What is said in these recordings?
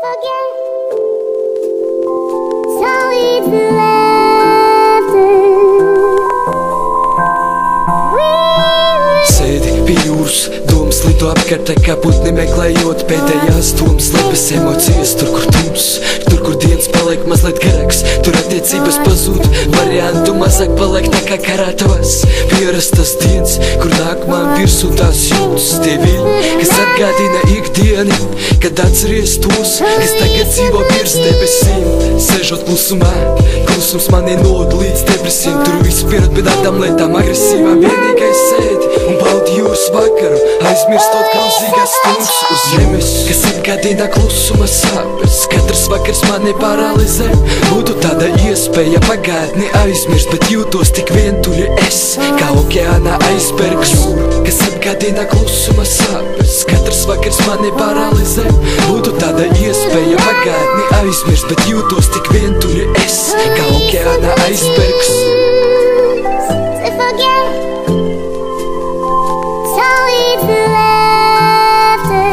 forget. So it's laughter. Sēdi pie jūras, domas lido apkārtē kā putni meklējot pēdējās domas. Slēpjas emocijas tur, kur tums, tur, kur dienas paliek mazliet garāks. Tur attiecības pazūd, variantu mazāk paliek nekā karātavās. Pierastas dienas, kur nāk man virsū tās jūtas. Tie viļņi, kas atgādina ikdienu, kad atceries tos, kas tagad dzīvo virs debesīm. Sēžot klusumā, klusums mani nod līdz depresīm. Tur viss pierod pie tādām lietām agresīvām. Vienīgais sēdi un baudi jūras vakaru, aizmirstot grūzīgās stundas uz zemes, kas atgādina klusuma sāpes. Katrs vakars mani paralizē. Būtu tāda iespēja pagātni aizmirst, bet jūtos tik vientuļi es, kā okeāna aizbergs. Kas atgādina klusuma sāpes. Katrs vakars mani paralizē. Būtu tāda iespēja pagātni aizmirst, bet jūtos tik vientuļi es, kā okeāna aizbergs. To forget. So it's laughter.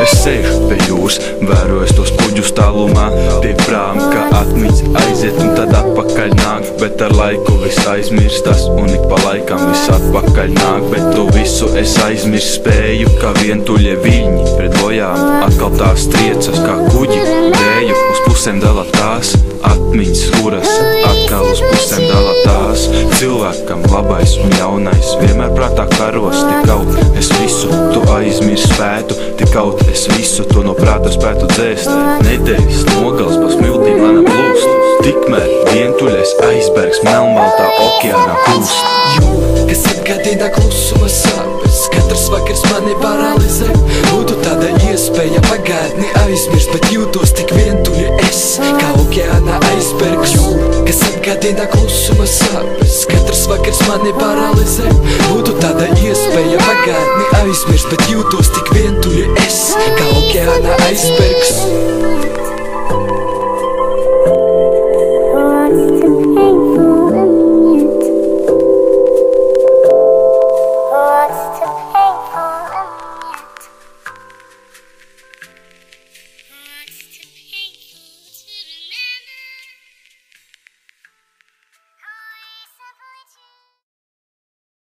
Es sēžu pie jūras, vērojos tos kuģus tālumā, pie prām, kā atmiņas aiziet un tad atpakaļ nāk. Bet ar laiku viss aizmirstas un ik pa laikam viss atpakaļ nāk. Bet to visu es aizmirst spēju, kā vientuļie viļņi pret bojām. Atkal tās triecas kā kuģi vēju, uz pusēm dala tās atmiņas kuras, atkal uz pusēm dala tās. Cilvēkam labais un jaunais vienmēr prātā karos. Tik kaut es visu to aizmirst spētu, tik kaut es visu to no prāta spētu dzēst. Nedēļas nogals pa smiltīm lēnām plūst, tikmēr vientuļais aizbergs melnbaltā okeānā plūst. Jūra, kas atgādina klusuma sāpes. Katrs vakars mani paralizē. Būtu tāda iespēja pagātni aizmirst, bet jūtos tik vientuļi es, kā okeāna aizbergs. Jūra, kas atgādina klusuma sāpes. Katrs vakars mani paralizē. Būtu tāda iespēja pagātni aizmirst, bet jūtos tik vientuļi es, kā okeāna aizbergs.